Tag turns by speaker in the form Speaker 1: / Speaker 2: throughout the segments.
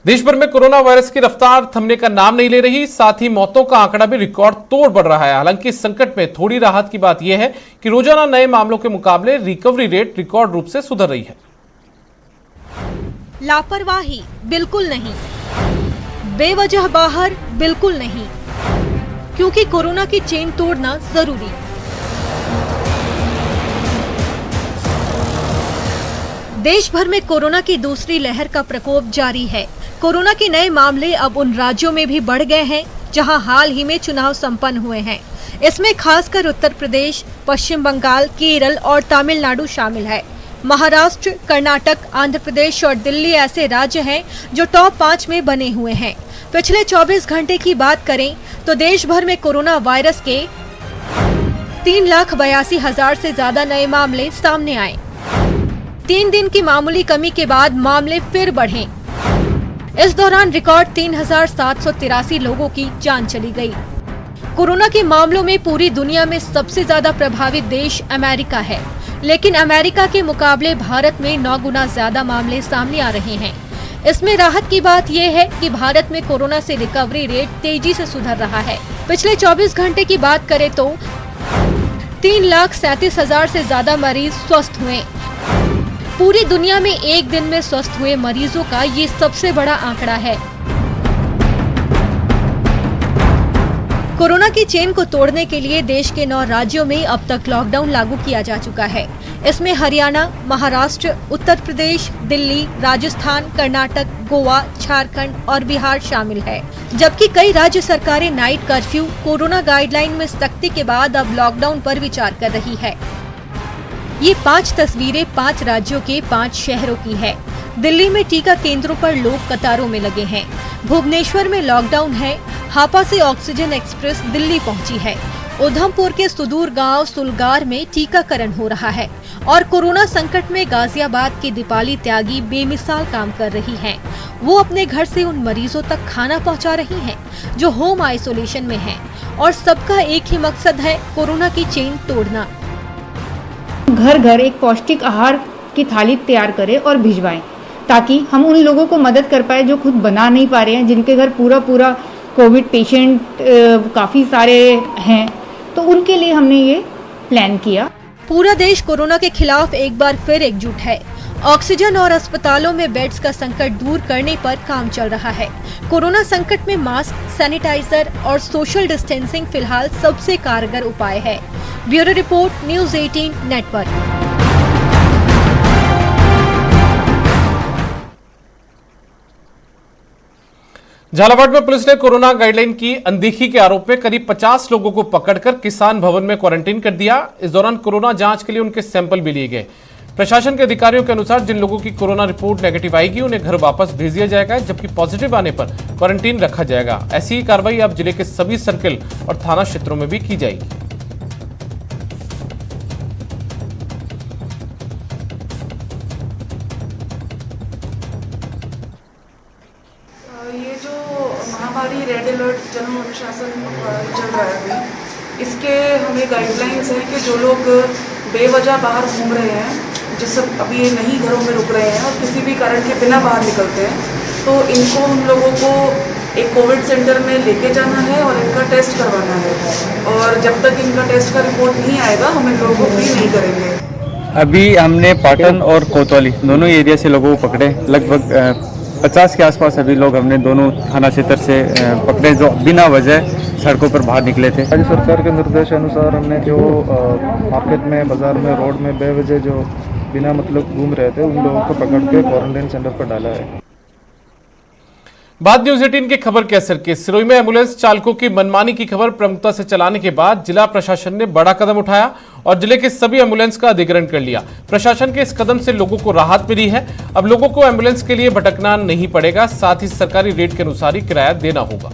Speaker 1: देश भर में कोरोना वायरस की रफ्तार थमने का नाम नहीं ले रही, साथ ही मौतों का आंकड़ा भी रिकॉर्ड तोड़ बढ़ रहा है। हालांकि इस संकट में थोड़ी राहत की बात यह है कि रोजाना नए मामलों के मुकाबले रिकवरी रेट रिकॉर्ड रूप से सुधर रही है।
Speaker 2: लापरवाही बिल्कुल नहीं, बेवजह बाहर बिल्कुल नहीं, क्योंकि कोरोना की चेन तोड़ना जरूरी। देश भर में कोरोना की दूसरी लहर का प्रकोप जारी है। कोरोना के नए मामले अब उन राज्यों में भी बढ़ गए हैं जहां हाल ही में चुनाव संपन्न हुए हैं। इसमें खासकर उत्तर प्रदेश, पश्चिम बंगाल, केरल और तमिलनाडु शामिल है। महाराष्ट्र, कर्नाटक, आंध्र प्रदेश और दिल्ली ऐसे राज्य हैं जो टॉप 5 में बने हुए हैं। पिछले 24 घंटे की बात करें तो देश भर में कोरोना वायरस के 3,82,000 से ज्यादा नए मामले सामने आए। 3 दिन की मामूली कमी के बाद मामले फिर बढ़े। इस दौरान रिकॉर्ड 3,783 लोगों की जान चली गई। कोरोना के मामलों में पूरी दुनिया में सबसे ज्यादा प्रभावित देश अमेरिका है, लेकिन अमेरिका के मुकाबले भारत में 9 गुना ज्यादा मामले सामने आ रहे हैं। इसमें राहत की बात यह है कि भारत में कोरोना से रिकवरी रेट तेजी से सुधर रहा है। पिछले 24 घंटे की बात करें तो 3,37,000 से ज्यादा मरीज स्वस्थ हुए। पूरी दुनिया में एक दिन में स्वस्थ हुए मरीजों का ये सबसे बड़ा आंकड़ा है। कोरोना की चेन को तोड़ने के लिए देश के 9 राज्यों में अब तक लॉकडाउन लागू किया जा चुका है। इसमें हरियाणा, महाराष्ट्र, उत्तर प्रदेश, दिल्ली, राजस्थान, कर्नाटक, गोवा, झारखंड और बिहार शामिल है। जबकि कई राज्य सरकारें नाइट कर्फ्यू, कोरोना गाइडलाइन में सख्ती के बाद अब लॉकडाउन पर विचार कर रही है। ये 5 तस्वीरें 5 राज्यों के 5 शहरों की है। दिल्ली में टीका केंद्रों पर लोग कतारों में लगे हैं। भुवनेश्वर में लॉकडाउन है। हापा से ऑक्सीजन एक्सप्रेस दिल्ली पहुंची है। उधमपुर के सुदूर गांव सुलगार में टीकाकरण हो रहा है। और कोरोना संकट में गाजियाबाद की दीपाली त्यागी बेमिसाल काम कर रही हैं। वो अपने घर से उन मरीजों तक खाना पहुंचा रही हैं जो होम आइसोलेशन में हैं। और सबका एक ही मकसद है, कोरोना की चेन तोड़ना।
Speaker 3: घर घर एक पौष्टिक आहार की थाली तैयार करें और भिजवाएं, ताकि हम उन लोगों को मदद कर पाए जो खुद बना नहीं पा रहे हैं, जिनके घर पूरा कोविड पेशेंट काफ़ी सारे हैं। तो उनके लिए हमने ये प्लान किया।
Speaker 2: पूरा देश कोरोना के खिलाफ एक बार फिर एकजुट है। ऑक्सीजन और अस्पतालों में बेड्स का संकट दूर करने पर काम चल रहा है। कोरोना संकट में मास्क, सैनिटाइजर और सोशल डिस्टेंसिंग फिलहाल सबसे कारगर उपाय है। Bureau report, news 18 network.
Speaker 1: Jhalawar में पुलिस ने कोरोना गाइडलाइन की अनदेखी के आरोप में करीब 50 लोगों को पकड़कर किसान भवन में क्वारंटीन कर दिया। इस दौरान कोरोना जांच के लिए उनके सैंपल भी लिए गए। प्रशासन के अधिकारियों के अनुसार जिन लोगों की कोरोना रिपोर्ट नेगेटिव आएगी उन्हें घर वापस भेज दिया जाएगा, जबकि पॉजिटिव आने पर क्वारंटीन रखा जाएगा। ऐसी ही कार्रवाई अब जिले के सभी सर्किल और थाना क्षेत्रों में भी की जाएगी।
Speaker 4: ये जो महामारी रेड अलर्ट जन अनुशासन चल रहा है अभी, इसके हमें गाइडलाइंस हैं कि जो लोग बेवजह बाहर घूम रहे हैं, जिससे अभी नहीं घरों में रुक रहे हैं और किसी भी कारण के बिना बाहर निकलते हैं, तो इनको हम लोगों को एक कोविड सेंटर में लेके जाना है और इनका टेस्ट करवाना है। और जब तक इनका टेस्ट का रिपोर्ट नहीं आएगा हम इन लोगों को फ्री नहीं करेंगे।
Speaker 5: अभी हमने पाटन और कोतवाली दोनों एरिया से लोगों को पकड़े। लगभग 50 के आसपास अभी लोग हमने दोनों थाना क्षेत्र से पकड़े जो बिना वजह सड़कों पर बाहर निकले थे।
Speaker 6: राज्य सरकार के निर्देश अनुसार हमने जो मार्केट में, बाजार में, रोड में बेवजह जो बिना मतलब घूम रहे थे उन लोगों को पकड़ के क्वारंटाइन सेंटर पर डाला है।
Speaker 1: बात न्यूज़ 18 की खबर के असर की। सिरोही में एम्बुलेंस चालकों की मनमानी की खबर प्रमुखता से चलाने के बाद जिला प्रशासन ने बड़ा कदम उठाया और जिले के सभी एम्बुलेंस का अधिग्रहण कर लिया। प्रशासन के इस कदम से लोगों को राहत मिली है। अब लोगों को एम्बुलेंस के लिए भटकना नहीं पड़ेगा, साथ ही सरकारी रेट के अनुसार ही किराया देना होगा।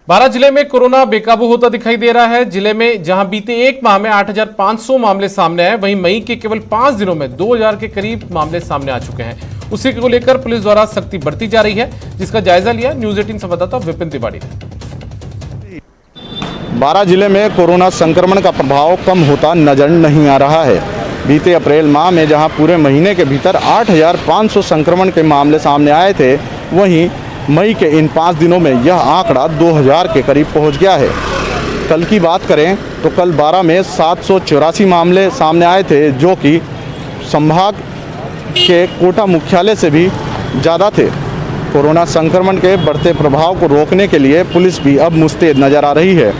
Speaker 1: बारां जिले में कोरोना बेकाबू होता दिखाई दे रहा है। जिले में जहां बीते एक माह में 8,500 मामले सामने आए, वहीं मई के केवल 5 दिनों में 2,000 के करीब मामले सामने आ चुके हैं। उसी को लेकर पुलिस द्वारा सख्ती बढ़ती जा रही है, जिसका जायजा लिया न्यूज 18 संवाददाता विपिन तिवारी ने।
Speaker 7: बारां जिले में कोरोना संक्रमण का प्रभाव कम होता नजर नहीं आ रहा है। बीते अप्रैल माह में जहां पूरे महीने के भीतर 8,500 संक्रमण के मामले सामने आए थे, वहीं मई के इन 5 दिनों में यह आंकड़ा 2,000 के करीब पहुंच गया है। कल की बात करें तो कल बारां में 784 मामले सामने आए थे, जो कि संभाग के कोटा मुख्यालय से भी ज़्यादा थे। कोरोना संक्रमण के बढ़ते प्रभाव को रोकने के लिए पुलिस भी अब मुस्तैद नज़र आ रही है।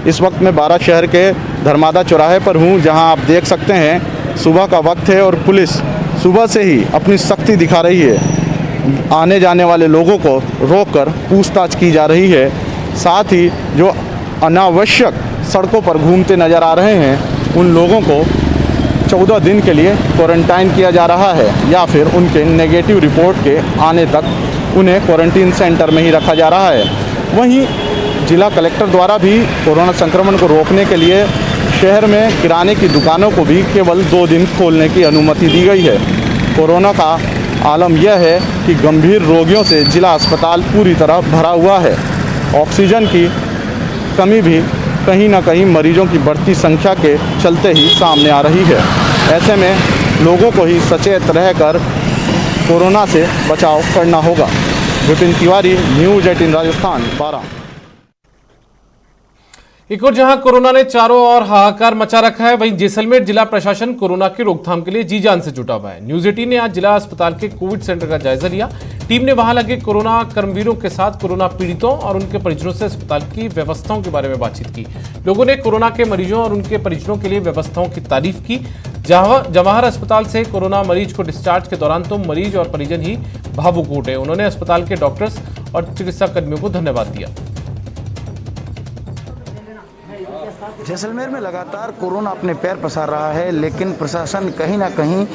Speaker 7: इस वक्त मैं बारां शहर के धर्मादा चौराहे पर हूं, जहां आप देख सकते हैं सुबह का वक्त है और पुलिस सुबह से ही अपनी सख्ती दिखा रही है। आने जाने वाले लोगों को रोककर पूछताछ की जा रही है। साथ ही जो अनावश्यक सड़कों पर घूमते नज़र आ रहे हैं, उन लोगों को 14 दिन के लिए क्वारंटाइन किया जा रहा है, या फिर उनके नेगेटिव रिपोर्ट के आने तक उन्हें क्वारंटीन सेंटर में ही रखा जा रहा है। वहीं जिला कलेक्टर द्वारा भी कोरोना संक्रमण को रोकने के लिए शहर में किराने की दुकानों को भी केवल 2 दिन खोलने की अनुमति दी गई है। कोरोना का आलम यह है कि गंभीर रोगियों से जिला अस्पताल पूरी तरह भरा हुआ है। ऑक्सीजन की कमी भी कहीं ना कहीं मरीजों की बढ़ती संख्या के चलते ही सामने आ रही है। ऐसे में लोगों को ही सचेत रहकर कोरोना से बचाव करना होगा। विपिन तिवारी, न्यूज 18 राजस्थान, बारां।
Speaker 1: एक और जहां कोरोना ने चारों ओर हाहाकार मचा रखा है, वहीं जैसलमेर जिला प्रशासन कोरोना की रोकथाम के लिए जी जान से जुटा हुआ है। न्यूज 18 ने आज जिला अस्पताल के कोविड सेंटर का जायजा लिया। टीम ने वहां लगे कोरोना कर्मवीरों के साथ कोरोना पीड़ितों और उनके परिजनों से अस्पताल की व्यवस्थाओं के बारे में बातचीत की। लोगों ने कोरोना के मरीजों और उनके परिजनों के लिए व्यवस्थाओं की तारीफ की। जवाहर अस्पताल से कोरोना मरीज को डिस्चार्ज के दौरान तो मरीज और परिजन ही भावुक उठे। उन्होंने अस्पताल के डॉक्टर्स और चिकित्सा कर्मियों को धन्यवाद दिया।
Speaker 8: जैसलमेर में लगातार कोरोना अपने पैर पसार रहा है, लेकिन प्रशासन कहीं ना कहीं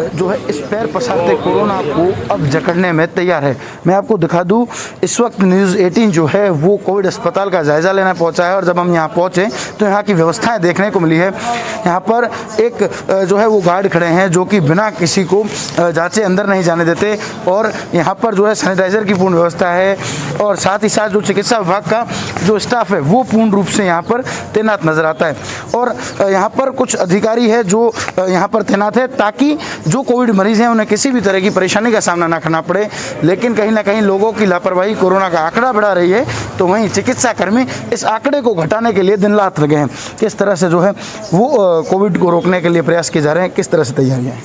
Speaker 8: जो है इस पैर पसारते कोरोना को अब जकड़ने में तैयार है। मैं आपको दिखा दूं, इस वक्त न्यूज़ 18 जो है वो कोविड अस्पताल का जायज़ा लेना पहुंचा है, और जब हम यहां पहुंचे तो यहां की व्यवस्थाएं देखने को मिली है। यहां पर एक जो है वो गार्ड खड़े हैं, जो कि बिना किसी को जांचे अंदर नहीं जाने देते, और यहाँ पर जो है सैनिटाइज़र की पूर्ण व्यवस्था है, और साथ ही साथ जो चिकित्सा विभाग का जो स्टाफ है वो पूर्ण रूप से यहाँ पर तैनात नजर आता है। और यहाँ पर कुछ अधिकारी है जो यहाँ पर तैनात है, ताकि जो कोविड मरीज हैं उन्हें किसी भी तरह की परेशानी का सामना ना करना पड़े। लेकिन कहीं ना कहीं लोगों की लापरवाही कोरोना का आंकड़ा बढ़ा रही है, तो वहीं चिकित्सा कर्मी इस आंकड़े को घटाने के लिए दिन रात लगे हैं। किस तरह से जो है वो कोविड को रोकने के लिए प्रयास किए जा रहे हैं, किस तरह से तैयारियाँ हैं?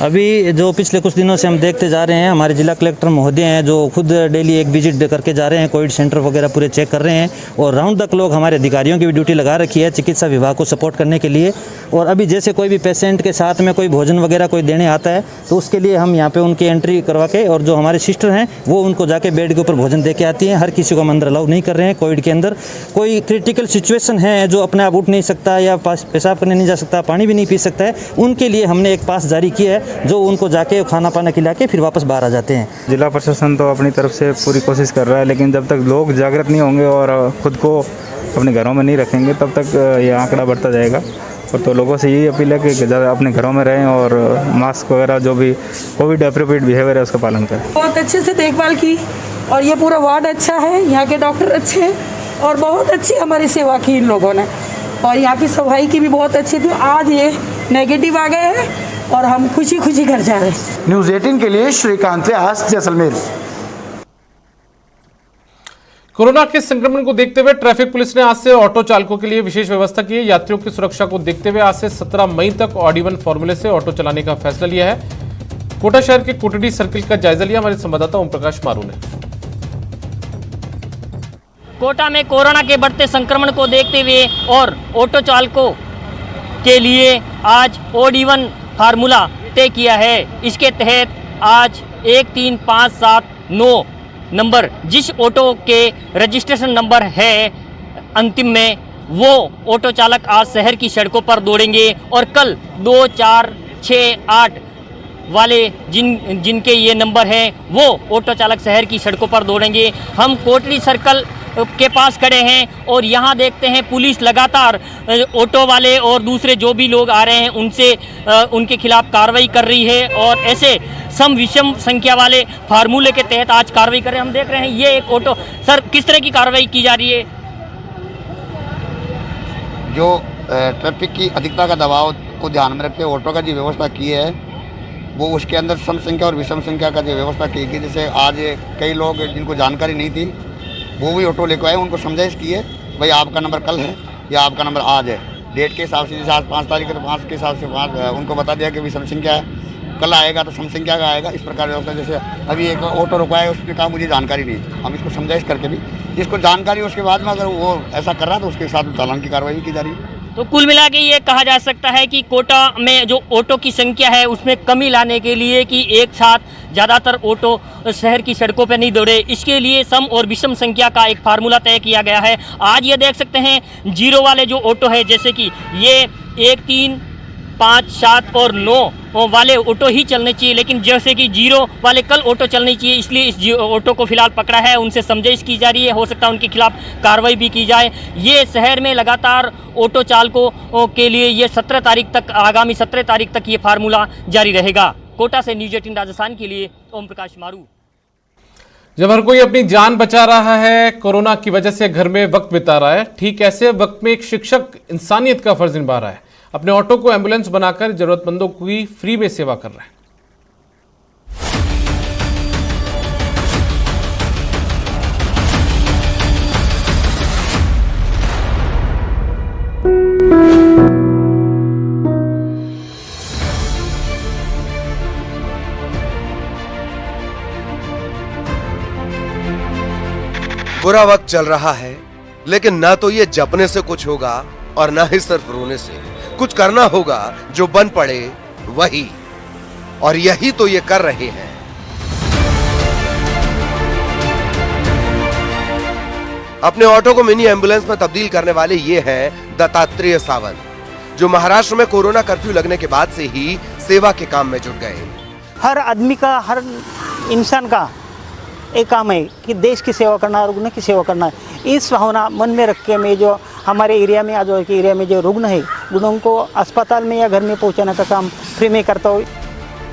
Speaker 9: अभी जो पिछले कुछ दिनों से हम देखते जा रहे हैं, हमारे जिला कलेक्टर महोदय हैं जो खुद डेली एक विजिट करके जा रहे हैं, कोविड सेंटर वगैरह पूरे चेक कर रहे हैं, और राउंड द क्लॉक हमारे अधिकारियों की भी ड्यूटी लगा रखी है चिकित्सा विभाग को सपोर्ट करने के लिए। और अभी जैसे कोई भी पेशेंट के साथ में कोई भोजन वगैरह कोई देने आता है, तो उसके लिए हम यहाँ पे उनकी एंट्री करवा के, और जो हमारे सिस्टर हैं वो उनको जाके बेड के ऊपर भोजन दे के आती हैं। हर किसी को हम अंदर अलाउ नहीं कर रहे हैं। कोविड के अंदर कोई क्रिटिकल सिचुएशन है, जो अपने आप उठ नहीं सकता या पेशाब करने नहीं जा सकता, पानी भी नहीं पी सकता है, उनके लिए हमने एक पास जारी किया है, जो उनको जाके खाना पाना खिला के फिर वापस बाहर आ जाते हैं।
Speaker 5: जिला प्रशासन तो अपनी तरफ से पूरी कोशिश कर रहा है, लेकिन जब तक लोग जागृत नहीं होंगे और खुद को अपने घरों में नहीं रखेंगे, तब तक ये आंकड़ा बढ़ता जाएगा। और तो लोगों से यही अपील है कि ज़्यादा अपने घरों में रहें और मास्क वगैरह जो भी कोविड अप्रोप्रिएट बिहेवियर है उसका पालन करें।
Speaker 10: बहुत अच्छे से देखभाल की, और ये पूरा वार्ड अच्छा है, यहाँ के डॉक्टर अच्छे हैं, और बहुत अच्छी हमारी सेवा की इन लोगों ने, और यहाँ की सफाई की भी बहुत अच्छी थी। आज ये नेगेटिव आ गए हैं और हम खुशी खुशी घर जा रहे हैं।
Speaker 8: न्यूज़ 18 के लिए श्रीकांत व्यास, जैसलमेर।
Speaker 1: कोरोना के संक्रमण को देखते हुए ट्रैफिक पुलिस ने आज से ऑटो चालकों के लिए विशेष व्यवस्था की है। यात्रियों की सुरक्षा को देखते हुए आज से 17 मई तक ऑड इवन फॉर्मूले से ऑटो चलाने का फैसला लिया है। कोटा शहर के कोटड़ी सर्किल का जायजा लिया हमारे संवाददाता ओम प्रकाश मारू ने।
Speaker 11: कोटा में कोरोना के बढ़ते संक्रमण को देखते हुए और ऑटो चालकों के लिए आज ऑड इवन फार्मूला तय किया है। इसके तहत आज 1, 3, 5, 7, 9 नंबर जिस ऑटो के रजिस्ट्रेशन नंबर है अंतिम में, वो ऑटो चालक आज शहर की सड़कों पर दौड़ेंगे, और कल 2, 4, 6, 8 वाले जिनके ये नंबर हैं वो ऑटो चालक शहर की सड़कों पर दौड़ेंगे। हम कोटड़ी सर्कल के पास खड़े हैं और यहाँ देखते हैं पुलिस लगातार ऑटो वाले और दूसरे जो भी लोग आ रहे हैं उनसे उनके खिलाफ कार्रवाई कर रही है और ऐसे सम विषम संख्या वाले फार्मूले के तहत आज कार्रवाई कर रहे हैं। हम देख रहे हैं ये एक ऑटो, सर किस तरह की कार्रवाई की जा रही है?
Speaker 12: जो ट्रैफिक की अधिकता का दबाव को ध्यान में रखते हुए ऑटो का जो व्यवस्था की है वो उसके अंदर सम संख्या और विषम संख्या का जो व्यवस्था की गई। जैसे आज कई लोग जिनको जानकारी नहीं थी वो भी ऑटो लेकर आए, उनको समझाइश की है भाई आपका नंबर कल है या आपका नंबर आज है। डेट के हिसाब से जैसे आज 5 तारीख है तो 5 के हिसाब से 5 उनको बता दिया कि विषम संख्या है, कल आएगा तो सम संख्या का आएगा। इस प्रकार व्यवस्था, जैसे अभी एक ऑटो रुका है उसने कहा मुझे जानकारी नहीं, हम इसको समझाइश करके भी जिसको जानकारी उसके बाद में अगर वो ऐसा कर रहा है तो उसके साथ चालान की कार्रवाई की जा रही है।
Speaker 11: तो कुल मिला के ये कहा जा सकता है कि कोटा में जो ऑटो की संख्या है उसमें कमी लाने के लिए कि एक साथ ज़्यादातर ऑटो शहर की सड़कों पर नहीं दौड़े, इसके लिए सम और विषम संख्या का एक फार्मूला तय किया गया है। आज ये देख सकते हैं जीरो वाले जो ऑटो है, जैसे कि ये 1, 3, 5, 7 और 9 वाले ऑटो ही चलने चाहिए, लेकिन जैसे कि जीरो वाले कल ऑटो चलने चाहिए, इसलिए इस ऑटो को फिलहाल पकड़ा है, उनसे समझाइश की जा रही है, हो सकता है उनके खिलाफ कार्रवाई भी की जाए। ये शहर में लगातार ऑटो चालकों के लिए ये 17 तारीख तक, आगामी 17 तारीख तक ये फार्मूला जारी रहेगा। कोटा से न्यूज़ 18 राजस्थान के लिए ओम प्रकाश मारू।
Speaker 1: जब हर कोई अपनी जान बचा रहा है, कोरोना की वजह से घर में वक्त बिता रहा है, ठीक ऐसे वक्त में एक शिक्षक इंसानियत का फर्ज निभा रहा है। अपने ऑटो को एम्बुलेंस बनाकर जरूरतमंदों की फ्री में सेवा कर रहा है।
Speaker 13: बुरा वक्त चल रहा है, लेकिन ना तो ये जपने से कुछ होगा और ना ही सिर्फ रोने से। कुछ करना होगा, जो बन पड़े वही, और यही तो ये कर रहे हैं। अपने ऑटो को मिनी एम्बुलेंस में तब्दील करने वाले ये हैं दत्तात्रेय सावंत, जो महाराष्ट्र में कोरोना कर्फ्यू लगने के बाद से ही सेवा के काम में जुट गए।
Speaker 14: हर आदमी का, हर इंसान का एक काम है कि देश की सेवा करना, रुग्ण की सेवा करना। इस भावना मन में रख के मैं जो हमारे एरिया में, आजू के एरिया में जो रुग्ण है, रुग्णों को अस्पताल में या घर में पहुंचाने का काम फ्री में करता हूँ।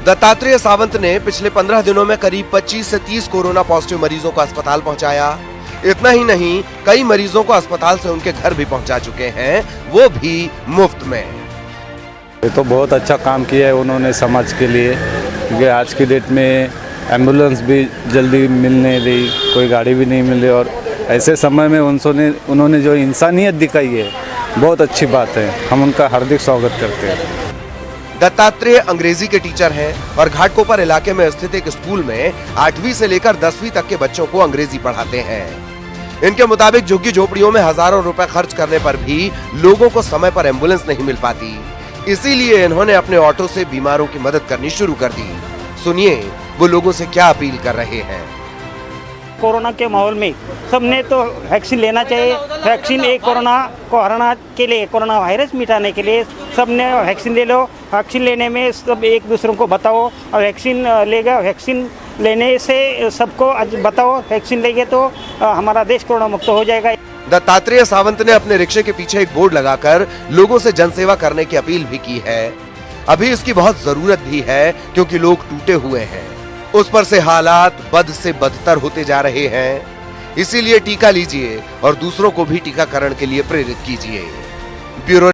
Speaker 13: दत्तात्रेय सावंत ने पिछले 15 दिनों में करीब 25 से 30 कोरोना पॉजिटिव मरीजों को अस्पताल पहुंचाया। इतना ही नहीं, कई मरीजों को अस्पताल से उनके घर भी पहुंचा चुके हैं, वो भी मुफ्त में।
Speaker 5: ये तो बहुत अच्छा काम किया है उन्होंने समाज के लिए, क्योंकि आज की डेट में एम्बुलेंस भी जल्दी मिल नहीं रही, कोई गाड़ी भी नहीं मिल रही, और ऐसे समय में उन्होंने जो इंसानियत दिखाई है, बहुत अच्छी बात है। हम उनका हार्दिक स्वागत करते हैं।
Speaker 13: दत्तात्रेय अंग्रेजी के टीचर हैं और घाटकोपर इलाके में स्थित एक स्कूल में 8वीं से लेकर 10वीं तक के बच्चों को अंग्रेजी पढ़ाते हैं। इनके मुताबिक झुग्गी झोपड़ियों में हजारों रुपए खर्च करने पर भी लोगों को समय पर एम्बुलेंस नहीं मिल पाती, इसीलिए इन्होंने अपने ऑटो से बीमारों की मदद करनी शुरू कर दी। सुनिए वो लोगों से क्या अपील कर रहे हैं।
Speaker 14: कोरोना के माहौल में सबने तो वैक्सीन लेना चाहिए। वैक्सीन एक कोरोना को हराने के लिए, कोरोना वायरस मिटाने के लिए सबने वैक्सीन ले लो। वैक्सीन लेने में सब एक दूसरों को बताओ, और वैक्सीन लेगा, वैक्सीन लेने से सबको बताओ, वैक्सीन लेंगे तो हमारा देश कोरोना मुक्त हो जाएगा।
Speaker 13: दत्तात्रेय सावंत ने अपने रिक्शे के पीछे एक बोर्ड लगाकर लोगों से जनसेवा करने की अपील भी की है। अभी इसकी बहुत जरूरत भी है, क्योंकि लोग टूटे हुए हैं, उस पर से हालात बद से बदतर होते जा रहे हैं। इसीलिए टीका लीजिए और दूसरों को भी टीकाकरण के लिए प्रेरित कीजिए। ब्यूरो